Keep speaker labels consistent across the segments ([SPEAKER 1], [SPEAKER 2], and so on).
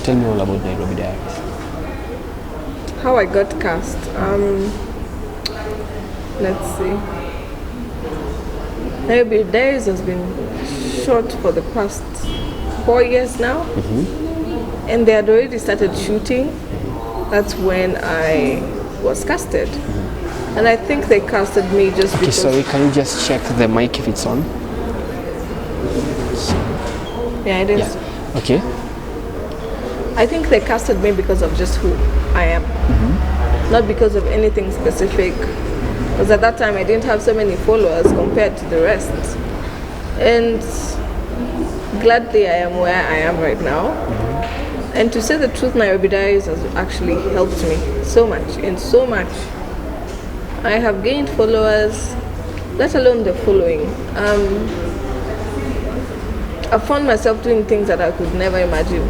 [SPEAKER 1] Tell me all about Nairobi Diaries.
[SPEAKER 2] How I got cast. Let's see. Nairobi Diaries has been shot for the past 4 years now. And they had already started shooting. That's when I was casted. And I think they casted me just because...
[SPEAKER 1] Sorry, can you just check the mic if it's on?
[SPEAKER 2] Yeah, it is.
[SPEAKER 1] Yeah. Okay.
[SPEAKER 2] I think they casted me because of just who I am. Not because of anything specific. Because at that time I didn't have so many followers compared to the rest. And gladly I am where I am right now. And to say the truth, Nairobi Diaries has actually helped me so much, in so much. I have gained followers, let alone the following. I found myself doing things that I could never imagine,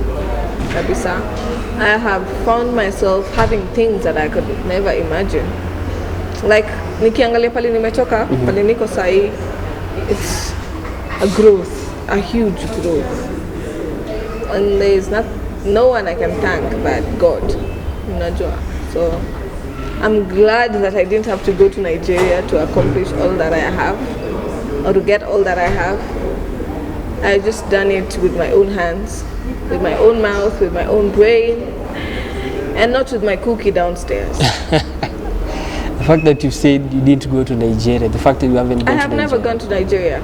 [SPEAKER 2] Kabisa. I have found myself having things that I could never imagine. Like, nikiangalia pale nimetoka, pale niko sahi, it's a growth, a huge growth. And there's no one I can thank but God, unajua. So I'm glad that I didn't have to go to Nigeria to accomplish all that I have, or to get all that I have. I just done it with my own hands, with my own mouth, with my own brain, and not with my cookie downstairs.
[SPEAKER 1] The fact that you said you need to go to Nigeria, the fact that you haven't gone to Nigeria.
[SPEAKER 2] I have never gone to Nigeria.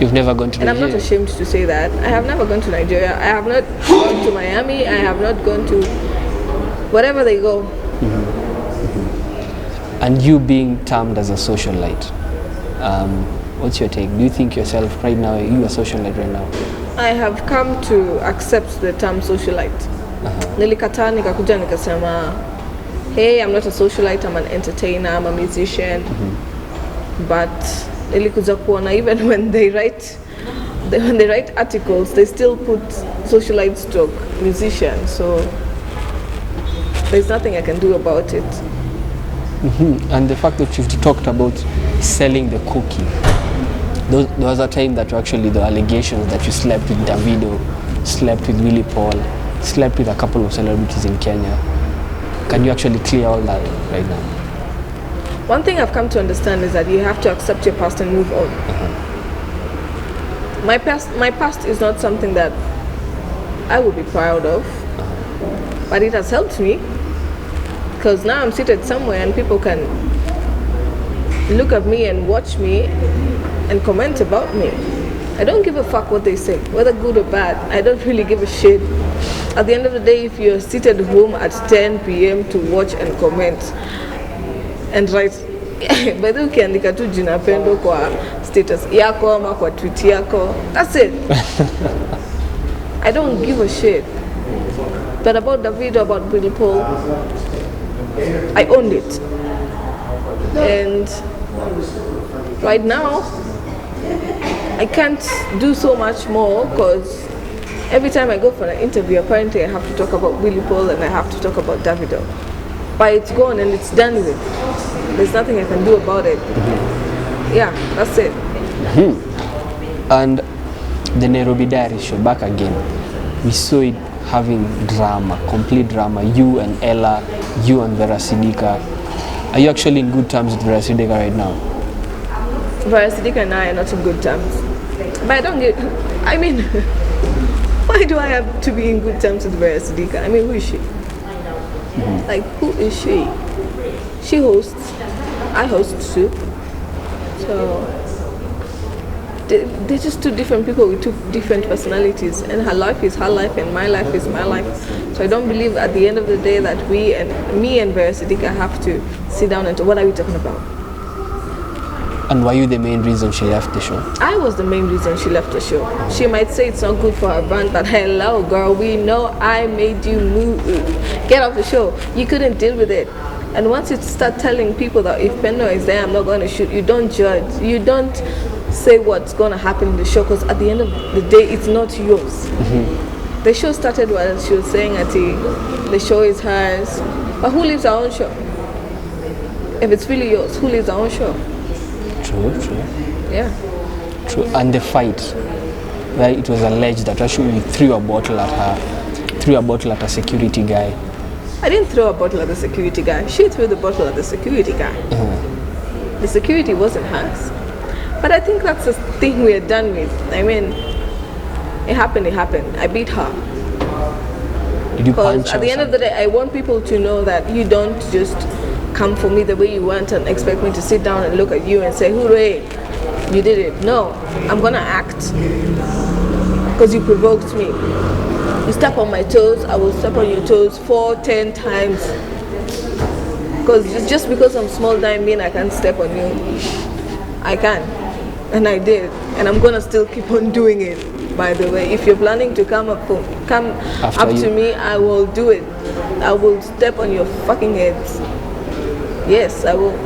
[SPEAKER 1] You've never gone to Nigeria?
[SPEAKER 2] And I'm not ashamed to say that. I have never gone to Nigeria. I have not gone to Miami. I have not gone to wherever they go.
[SPEAKER 1] And you being termed as a socialite, what's your take? Do you think yourself right now, you are a socialite right now?
[SPEAKER 2] I have come to accept the term socialite. Nilikataa nikakuja nikasema, hey, I'm not a socialite, I'm an entertainer, I'm a musician. But nilikuja kuona even when they write articles, they still put socialite stroke musician. So there's nothing I can do about it.
[SPEAKER 1] And the fact that you've talked about selling the cookie, there was a time that actually the allegations that you slept with Davido, slept with Willie Paul, slept with a couple of celebrities in Kenya. Can you actually clear all that right now?
[SPEAKER 2] One thing I've come to understand is that you have to accept your past and move on. My past is not something that I would be proud of, but it has helped me. Because now I'm seated somewhere and people can look at me and watch me and comment about me. I don't give a fuck what they say, whether good or bad. I don't really give a shit. At the end of the day, if you're seated home at 10 p.m. to watch and comment and write, by the way, ukiandika tu jina Pendo kwa status yako ama kwa tweet yako, that's it. I don't give a shit. But about Davido, about Willie Paul, I owned it. And right now, I can't do so much more because every time I go for an interview, apparently I have to talk about Willie Paul and I have to talk about Davido. But it's gone and it's done with. There's nothing I can do about it. Yeah, that's it.
[SPEAKER 1] And the Nairobi Diaries show, back again. We saw it having drama, complete drama. You and Ella, you and Vera Sidika. Are you actually in good terms with Vera Sidika right now?
[SPEAKER 2] Vera Sidika and I are not in good terms. But I don't get, I mean, why do I have to be in good terms with Vera Sidika? I mean, who is she? Like, who is she? She hosts, I host too. So, they're just two different people with two different personalities, and her life is her life and my life is my life. So I don't believe at the end of the day that me and Vera Sidika have to sit down and talk. What are we talking about?
[SPEAKER 1] And were you the main reason she left the show?
[SPEAKER 2] I was the main reason she left the show. She might say it's not good for her brand, but hello girl, we know I made you move. Get off the show. You couldn't deal with it. And once you start telling people that if Pendo is there, I'm not going to shoot, you don't judge. You don't say what's going to happen in the show, because at the end of the day, it's not yours. The show started while she was saying that the show is hers. But who lives our own show? If it's really yours, who lives our own show?
[SPEAKER 1] True.
[SPEAKER 2] Yeah.
[SPEAKER 1] True. And the fight, where it was alleged that actually we threw a bottle at her threw a bottle at a security guy.
[SPEAKER 2] I didn't throw a bottle at the security guy. She threw the bottle at the security guy. The security wasn't hers. But I think that's a thing we're done with. I mean, it happened. I beat her.
[SPEAKER 1] Did you punch
[SPEAKER 2] Because
[SPEAKER 1] her?
[SPEAKER 2] at the end of the day, I want people to know that you don't just come for me the way you want and expect me to sit down and look at you and say, hooray, you did it. No, I'm gonna act. Because you provoked me. You step on my toes, I will step on your toes 4, 10 times. Because just because I'm small doesn't mean I can't step on you. I can. And I did. And I'm gonna still keep on doing it. By the way, if you're planning to come up to me, I will do it. I will step on your fucking heads. Yes, I will.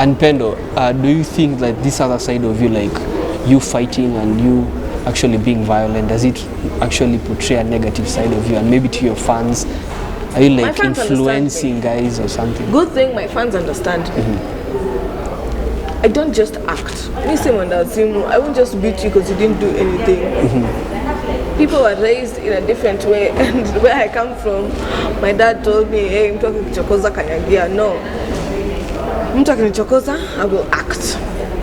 [SPEAKER 1] And Pendo, do you think that this other side of you, like you fighting and you actually being violent, does it actually portray a negative side of you? And maybe to your fans, are you like influencing guys or something?
[SPEAKER 2] Good thing my fans understand me. I don't just act. I won't just beat you because you didn't do anything. People are raised in a different way, and where I come from, my dad told me, hey, mtu akikuchokoza kanyagia. No. Mtu akinichokoza, I will act.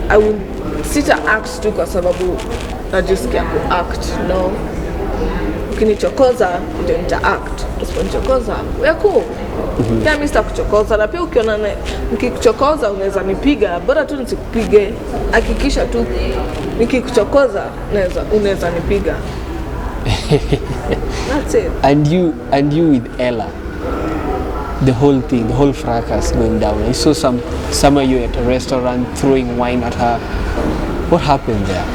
[SPEAKER 2] I will sit and act tu kwa sababu najisikia ku-act. No. Ukinichokoza, ndio nita-act. Usiponichokoza, we are cool. Pia mimi sitakuchokoza, na pia ukiona nikikuchokoza unaweza nipiga, bora tu nisikupige. Hakikisha tu nikikuchokoza unaweza nipiga. That's it.
[SPEAKER 1] And you with Ella, the whole thing, the whole fracas going down. I saw some of you at a restaurant throwing wine at her. What happened there?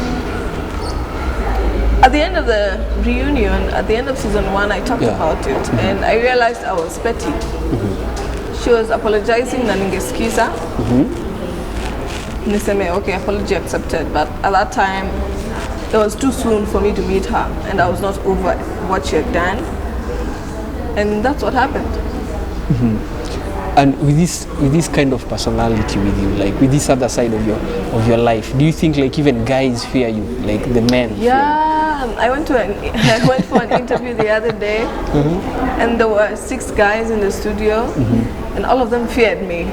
[SPEAKER 2] At the end of the reunion, at the end of season 1, I talked about it, and I realized I was petty. She was apologizing na ningesikiza. Niseme, okay, apology accepted, but at that time, it was too soon for me to meet her, and I was not over what she had done, and that's what happened.
[SPEAKER 1] And with this kind of personality with you, like with this other side of your life, do you think like even guys fear you, like the men?
[SPEAKER 2] Yeah, I went for an interview the other day, and there were 6 guys in the studio, and all of them feared me.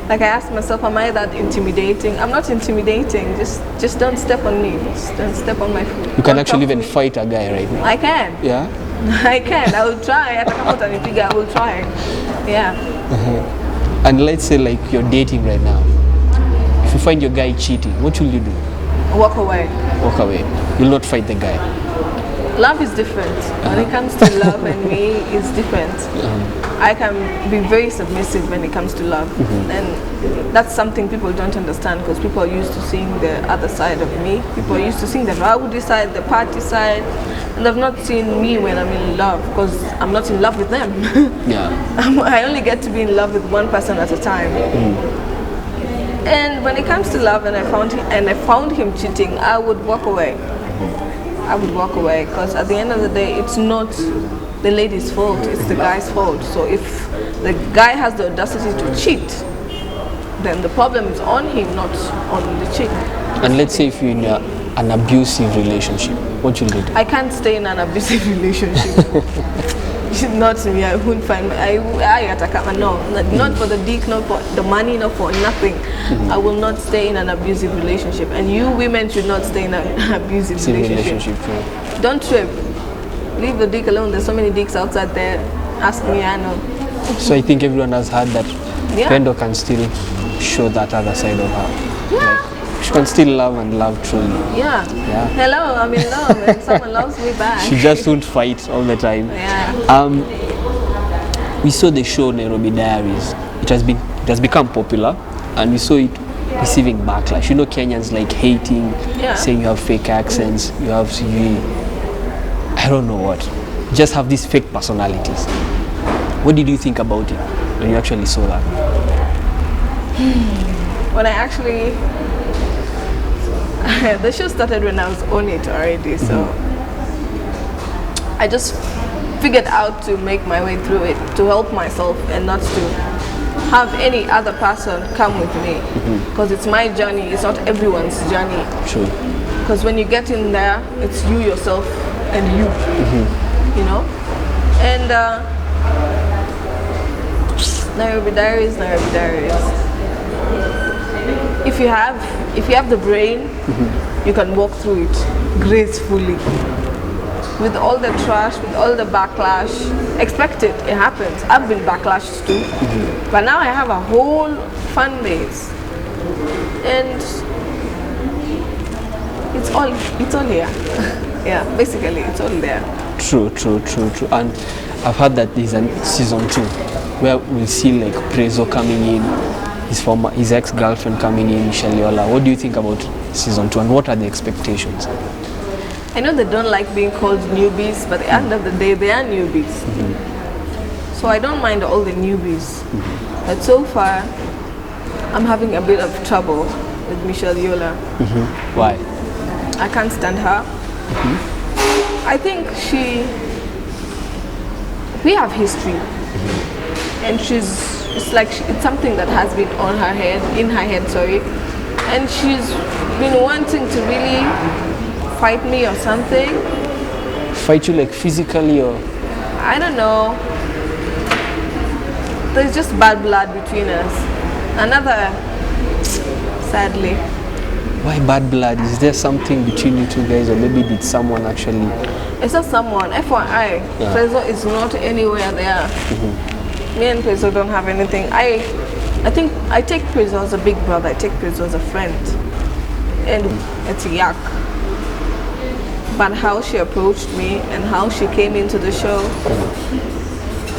[SPEAKER 2] Like I asked myself, am I that intimidating? I'm not intimidating. Just don't step on me. Just don't step on my foot.
[SPEAKER 1] You can actually even fight a guy right now.
[SPEAKER 2] I can.
[SPEAKER 1] Yeah.
[SPEAKER 2] I can. I will try. I will try. Yeah.
[SPEAKER 1] And let's say like you're dating right now. If you find your guy cheating, what will you do?
[SPEAKER 2] Walk away.
[SPEAKER 1] Walk away. You'll not fight the guy.
[SPEAKER 2] Love is different. When it comes to love and me, it's different. I can be very submissive when it comes to love. And that's something people don't understand, because people are used to seeing the other side of me. People are used to seeing the rowdy side, the party side, and they've not seen me when I'm in love, because I'm not in love with them. I only get to be in love with one person at a time. And when it comes to love, and I found him cheating, I would walk away. I would walk away, because at the end of the day, it's not the lady's fault, it's the guy's fault. So if the guy has the audacity to cheat, then the problem is on him, not on the chick.
[SPEAKER 1] And let's say if you're in an abusive relationship, what will you do?
[SPEAKER 2] I can't stay in an abusive relationship. Not me. I wouldn't find. No, not for the dick, not for the money, not for nothing. I will not stay in an abusive relationship, and you women should not stay in an abusive relationship. Don't trip. Leave the dick alone. There's so many dicks outside there. Ask me, I know.
[SPEAKER 1] So I think everyone has heard that Pendo can still show that other side of her.
[SPEAKER 2] Yeah.
[SPEAKER 1] Like, she can still love and love truly.
[SPEAKER 2] Yeah. Hello, I'm in love and someone loves me back.
[SPEAKER 1] She just won't fight all the time.
[SPEAKER 2] Yeah.
[SPEAKER 1] We saw the show Nairobi Diaries. It has become popular, and we saw it receiving backlash. You know, Kenyans like hating, saying you have fake accents, you have I don't know what. You just have these fake personalities. What did you think about it when you actually saw that?
[SPEAKER 2] When I actually the show started when I was on it already, so I just figured out to make my way through it, to help myself and not to have any other person come with me, because it's my journey, it's not everyone's journey.
[SPEAKER 1] Sure.
[SPEAKER 2] Because when you get in there, it's you yourself and you. you know. And Nairobi Diaries. If you have the brain, you can walk through it gracefully. With all the trash, with all the backlash, expect it. It happens. I've been backlashed too, but now I have a whole fan base, and it's all here. Yeah, basically, it's all there.
[SPEAKER 1] True. And I've heard that there's a season 2 where we'll see like Prezo coming in, his ex-girlfriend coming in, Michelle Yola. What do you think about season 2 and what are the expectations?
[SPEAKER 2] I know they don't like being called newbies, but at the end of the day, they are newbies. So I don't mind all the newbies. But so far, I'm having a bit of trouble with Michelle Yola.
[SPEAKER 1] Why?
[SPEAKER 2] I can't stand her. I think we have history, and it's something that has been in her head, and she's been wanting to really fight me or something.
[SPEAKER 1] Fight you like physically or?
[SPEAKER 2] I don't know. There's just bad blood between us. Sadly.
[SPEAKER 1] Why bad blood? Is there something between you two guys, or maybe did someone actually?
[SPEAKER 2] It's not someone. FYI, Prezo is not anywhere there. Me and Prezo don't have anything. I think I take Prezo as a big brother. I take Prezo as a friend, and it's a yuck. But how she approached me and how she came into the show,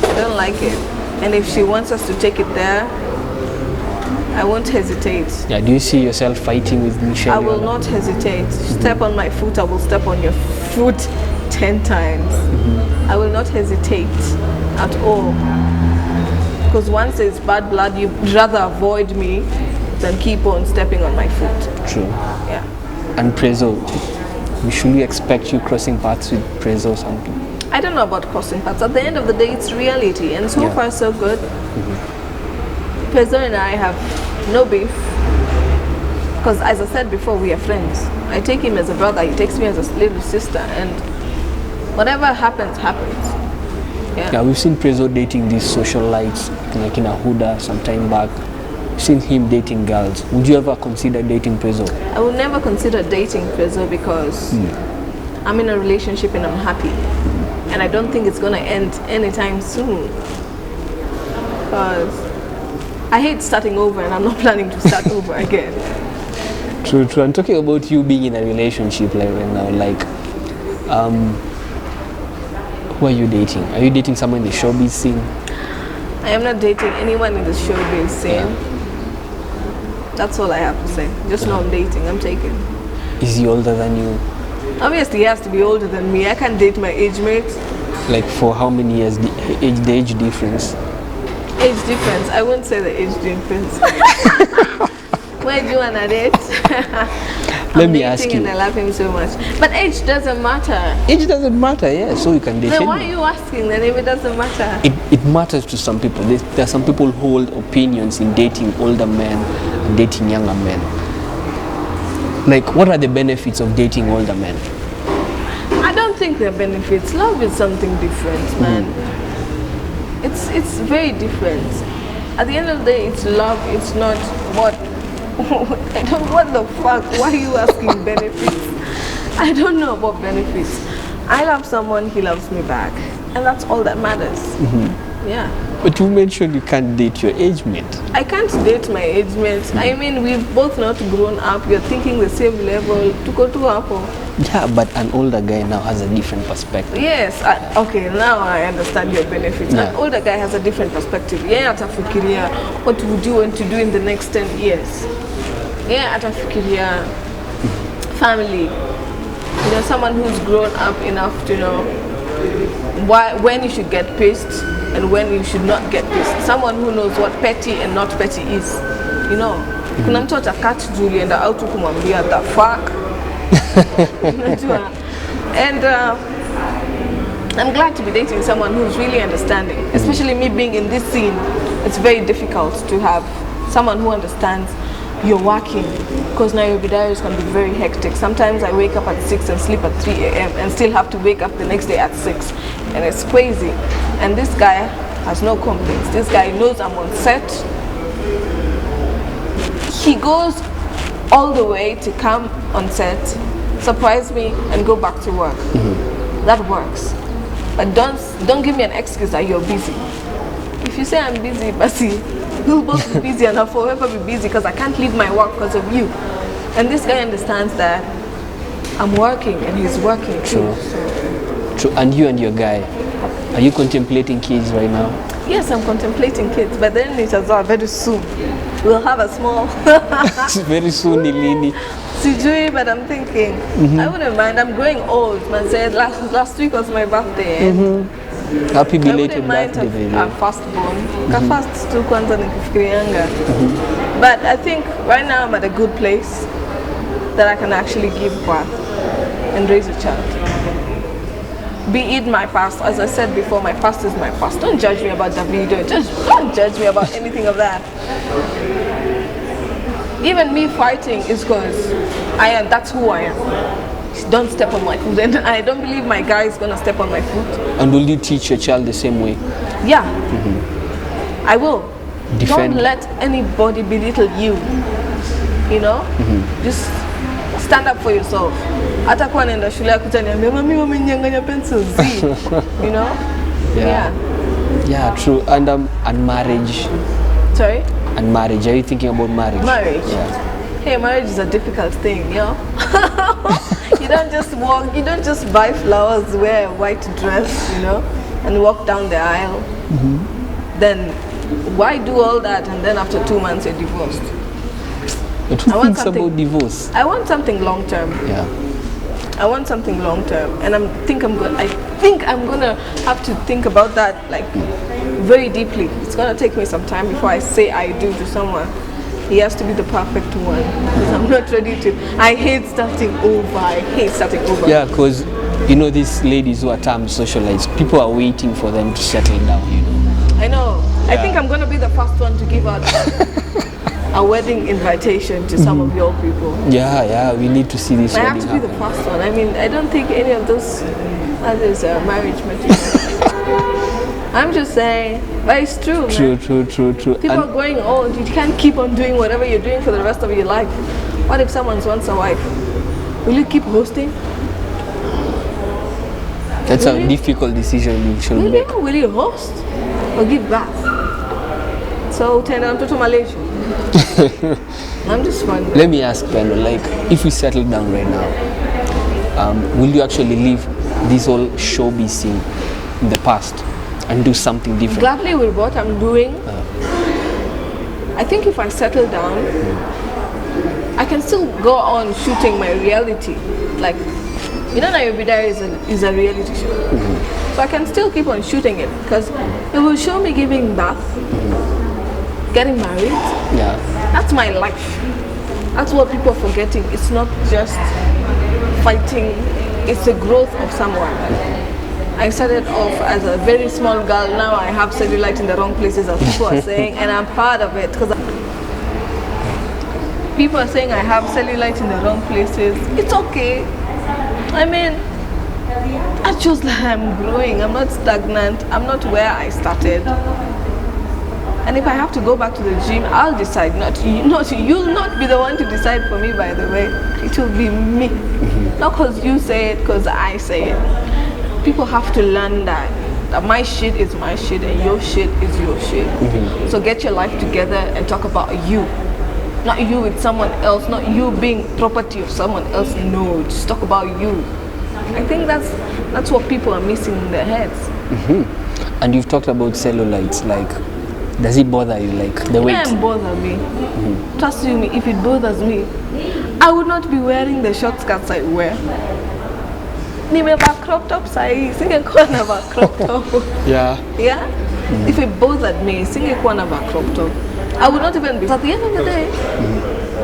[SPEAKER 2] I don't like it. And if she wants us to take it there, I won't hesitate.
[SPEAKER 1] Yeah, do you see yourself fighting with Michelle?
[SPEAKER 2] I will not hesitate. Step on my foot, I will step on your foot 10 times. I will not hesitate at all. Because once there's bad blood, you'd rather avoid me than keep on stepping on my foot.
[SPEAKER 1] True.
[SPEAKER 2] Yeah.
[SPEAKER 1] And Prezo, should we expect you crossing paths with Prezo or something?
[SPEAKER 2] I don't know about crossing paths. At the end of the day, it's reality. And so far, so good. Prezo and I have no beef, because as I said before, we are friends. I take him as a brother, he takes me as a little sister, and whatever happens.
[SPEAKER 1] Yeah, we've seen Prezo dating these socialites, like in a Huda some time back. We've seen him dating girls. Would you ever consider dating Prezo?
[SPEAKER 2] I would never consider dating Prezo because I'm in a relationship and I'm happy. And I don't think it's going to end anytime soon. Because I hate starting over, and I'm not planning to start over again.
[SPEAKER 1] True. I'm talking about you being in a relationship like right now. Like, who are you dating? Are you dating someone in the showbiz scene?
[SPEAKER 2] I am not dating anyone in the showbiz scene. That's all I have to say. Just know I'm dating. I'm taken.
[SPEAKER 1] Is he older than you?
[SPEAKER 2] Obviously, he has to be older than me. I can't date my age mates.
[SPEAKER 1] Like for how many years? The age difference?
[SPEAKER 2] Age difference? I wouldn't say the age difference. Where do you want to date?
[SPEAKER 1] Let me ask you.
[SPEAKER 2] And I love him so much. But age doesn't matter.
[SPEAKER 1] Age doesn't matter, yeah. So you can date
[SPEAKER 2] Then
[SPEAKER 1] anyone.
[SPEAKER 2] why are you asking then if it doesn't matter?
[SPEAKER 1] It matters to some people. There are some people who hold opinions in dating older men and dating younger men. Like, what are the benefits of dating older men?
[SPEAKER 2] I don't think there are benefits. Love is something different, man. It's very different. At the end of the day, it's love. It's not what. What the fuck? Why are you asking benefits? I don't know about benefits. I love someone, he loves me back, and that's all that matters. Yeah.
[SPEAKER 1] But you mentioned you can't date your age mate.
[SPEAKER 2] I can't date my age mates. I mean, we've both not grown up. We're thinking the same level. To go to Apple.
[SPEAKER 1] Yeah, but an older guy now has a different perspective.
[SPEAKER 2] Yes. Okay, now I understand your benefits.
[SPEAKER 1] Yeah.
[SPEAKER 2] An older guy has a different perspective. Yeah, atafikiria, what would you want to do in the next 10 years? Yeah, atafikiria, family. You know, someone who's grown up enough to know when you should get pissed and when you should not get pissed. Someone who knows what petty and not petty is. You know, kuna mtu atakati Julie and out kumwambia the fuck. And I'm glad to be dating someone who's really understanding. Especially me being in this scene, it's very difficult to have someone who understands you're working. Because Nairobi Diaries can be very hectic. Sometimes I wake up at 6 and sleep at 3 a.m. and still have to wake up the next day at 6. And it's crazy. And this guy has no complaints. This guy knows I'm on set. He goes all the way to come on set, surprise me, and go back to work. That works. But don't give me an excuse that you're busy. If you say I'm busy, Basi, we'll both be busy and I'll forever be busy because I can't leave my work because of you. And this guy understands that I'm working and he's working too.
[SPEAKER 1] True. And you and your guy, are you contemplating kids right now?
[SPEAKER 2] Yes, I'm contemplating kids, but then it as well very soon. We'll have a small.
[SPEAKER 1] Very soon, Ilini.
[SPEAKER 2] Sijui, but I'm thinking, I wouldn't mind. I'm growing old. Man said last week was my birthday.
[SPEAKER 1] Happy
[SPEAKER 2] I
[SPEAKER 1] belated
[SPEAKER 2] wouldn't mind
[SPEAKER 1] birthday, baby.
[SPEAKER 2] a firstborn. First tu kwanza nikifikirianga. But I think right now I'm at a good place that I can actually give birth and raise a child. Be it my past, as I said before, my past is my past. Don't judge me about the video. Just don't judge me about anything of that. Even me fighting is because that's who I am. Don't step on my foot. And I don't believe my guy is going to step on my foot.
[SPEAKER 1] And will you teach your child the same way?
[SPEAKER 2] Yeah, I will.
[SPEAKER 1] Defend.
[SPEAKER 2] Don't let anybody belittle you. You know? Just stand up for yourself. Hata kwa nenda shule kutaniambia mami wamenyang'anya pencils. You know?
[SPEAKER 1] Yeah, true. And marriage.
[SPEAKER 2] Sorry?
[SPEAKER 1] And marriage. Are you thinking about marriage?
[SPEAKER 2] Marriage?
[SPEAKER 1] Yeah.
[SPEAKER 2] Hey, marriage is a difficult thing, you know? You don't just walk, you don't just buy flowers, wear a white dress, you know, and walk down the aisle. Then why do all that and then after 2 months you're divorced?
[SPEAKER 1] But who thinks about divorce?
[SPEAKER 2] I want something long term.
[SPEAKER 1] Yeah.
[SPEAKER 2] I want something long term, and I think I'm gonna have to think about that like very deeply. It's gonna take me some time before I say I do to someone. He has to be the perfect one because I'm not ready to. I hate starting over.
[SPEAKER 1] Yeah, because you know these ladies who are termed socialites, people are waiting for them to settle down. You know.
[SPEAKER 2] I know.
[SPEAKER 1] Yeah.
[SPEAKER 2] I think I'm gonna be the first one to give out a wedding invitation to some of your people.
[SPEAKER 1] Yeah, we need to see this.
[SPEAKER 2] I have to be the first one. I mean, I don't think any of those others are marriage material. I'm just saying, but it's true, man.
[SPEAKER 1] True.
[SPEAKER 2] People are growing old. You can't keep on doing whatever you're doing for the rest of your life. What if someone wants a wife? Will you keep hosting?
[SPEAKER 1] That's a difficult decision you should make.
[SPEAKER 2] Will you host or give bath? So, tena mtoto Malaysia. I'm just wondering.
[SPEAKER 1] Let me ask Pendo, like, if we settle down right now, will you actually leave this whole showbiz scene in the past and do something different?
[SPEAKER 2] Gladly with what I'm doing. I think if I settle down, I can still go on shooting my reality. Like, you know, Nairobi Diaries is a reality show. So I can still keep on shooting it because it will show me giving birth, getting married.
[SPEAKER 1] Yeah.
[SPEAKER 2] That's my life. That's what people are forgetting. It's not just fighting, it's the growth of someone. I started off as a very small girl. Now I have cellulite in the wrong places, as people are saying, and I'm proud of it because people are saying I have cellulite in the wrong places. It's okay. I mean, I chose that I'm growing. I'm not stagnant. I'm not where I started. And if I have to go back to the gym, I'll decide. You'll not be the one to decide for me, by the way. It will be me. Not because you say it, because I say it. People have to learn that my shit is my shit and your shit is your shit. So get your life together and talk about you. Not you with someone else, not you being property of someone else. No, just talk about you. I think that's what people are missing in their heads.
[SPEAKER 1] And you've talked about cellulites, like, does it bother you, like the weight?
[SPEAKER 2] It doesn't bother me. Trust me, if it bothers me, I would not be wearing the short skirts I wear. Nimevaa crop top sahi, singekuwa navaa crop top.
[SPEAKER 1] Yeah.
[SPEAKER 2] If it bothered me, singekuwa navaa crop top. I would not even be. At the end of the day,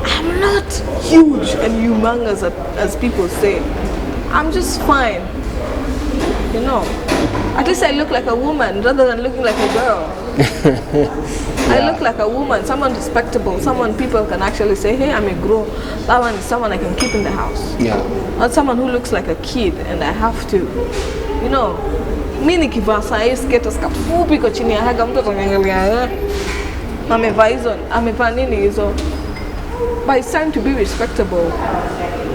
[SPEAKER 2] I'm not huge and humongous as people say. I'm just fine. You know, at least I look like a woman rather than looking like a girl. I look like a woman, someone respectable, someone people can actually say, hey, I'm a grown. That one is someone I can keep in the house.
[SPEAKER 1] Yeah.
[SPEAKER 2] Not someone who looks like a kid and I have to, you know, mi nikivaa sahi skate skafupi kwa chini ya haga mtu ataniangalia. Amevaa nini hizo? But it's time to be respectable.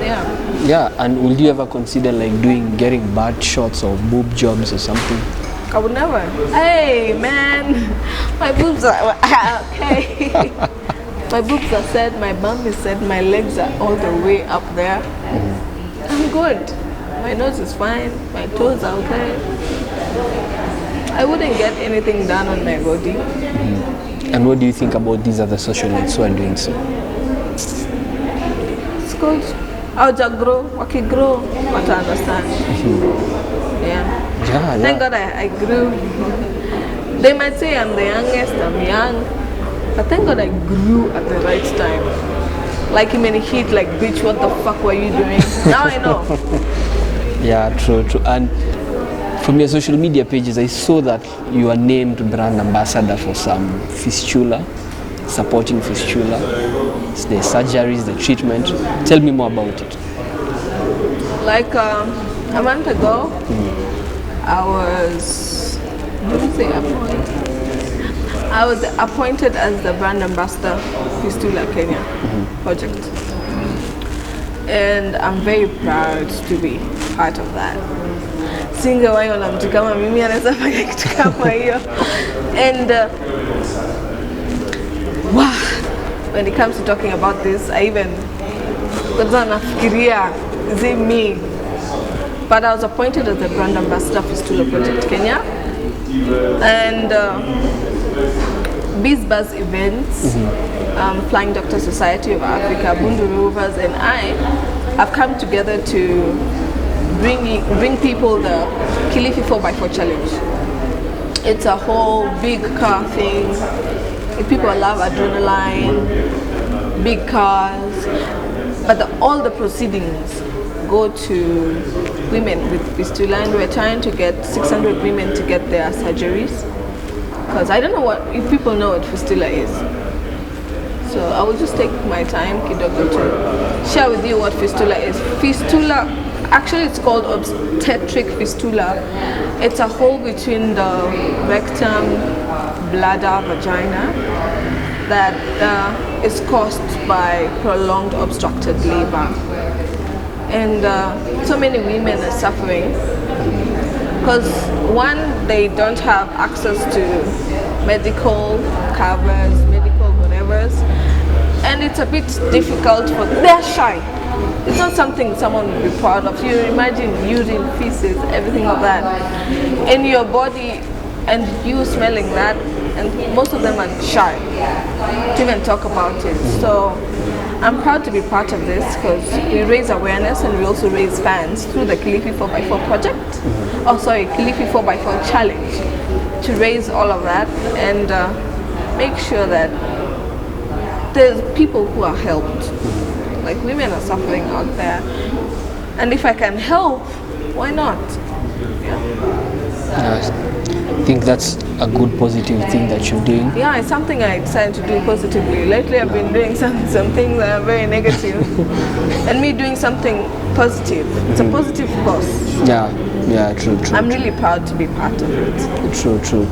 [SPEAKER 2] Yeah.
[SPEAKER 1] Yeah, and will you ever consider like getting butt shots or boob jobs or something?
[SPEAKER 2] I would never. Hey man, my boobs are okay. My boobs are set, my bum is set, my legs are all the way up there. I'm good. My nose is fine, my toes are okay. I wouldn't get anything done on my body.
[SPEAKER 1] And what do you think about these other socialites who are doing so?
[SPEAKER 2] It's good. I'll just grow, grow, what I understand. Yeah. Thank God I grew. They might say I'm the youngest, I'm young, but thank God I grew at the right time. Like in many heat, like, bitch, what the fuck were you doing? Now I know.
[SPEAKER 1] Yeah, true. And from your social media pages, I saw that you are named brand ambassador for some fistula, supporting fistula, the surgeries, the treatment. Tell me more about it.
[SPEAKER 2] Like a month ago, I was appointed as the brand ambassador for Fistula Kenya project. And I'm very proud to be part of that. Singawahi wala mtu kama mimi anaweza fanya kitu kama hiyo. And wow, when it comes to talking about this, I even kwanza nafikiria, is it me? But I was appointed as the brand ambassador for Fistula Project Kenya. And BizBuzz events, Flying Doctor Society of Africa, Bundu Rovers, and I have come together to bring people the Kilifi 4x4 challenge. It's a whole big car thing. If people love adrenaline, big cars, but all the proceedings go to women with fistula, and we're trying to get 600 women to get their surgeries. Because I don't know if people know what fistula is. So I will just take my time, kidogo, to share with you what fistula is. Fistula, actually it's called obstetric fistula. It's a hole between the rectum, bladder, vagina that is caused by prolonged obstructed labor. And so many women are suffering because one, they don't have access to medical covers, medical whatevers, and it's a bit difficult for, they're shy. It's not something someone would be proud of. You imagine urine, feces, everything of that in your body and you smelling that, and most of them are shy to even talk about it. So I'm proud to be part of this because we raise awareness and we also raise funds through the Kilifi 4x4 project. Kilifi 4x4 challenge, to raise all of that and make sure that there's people who are helped. Like, women are suffering out there, and if I can help, why not? Yeah.
[SPEAKER 1] I think that's a good positive thing that you're doing.
[SPEAKER 2] Yeah, it's something I decided to do positively. Lately I've been doing some things that are very negative and me doing something positive. It's a positive cause.
[SPEAKER 1] Yeah, true.
[SPEAKER 2] I'm really proud to be part of it.
[SPEAKER 1] True.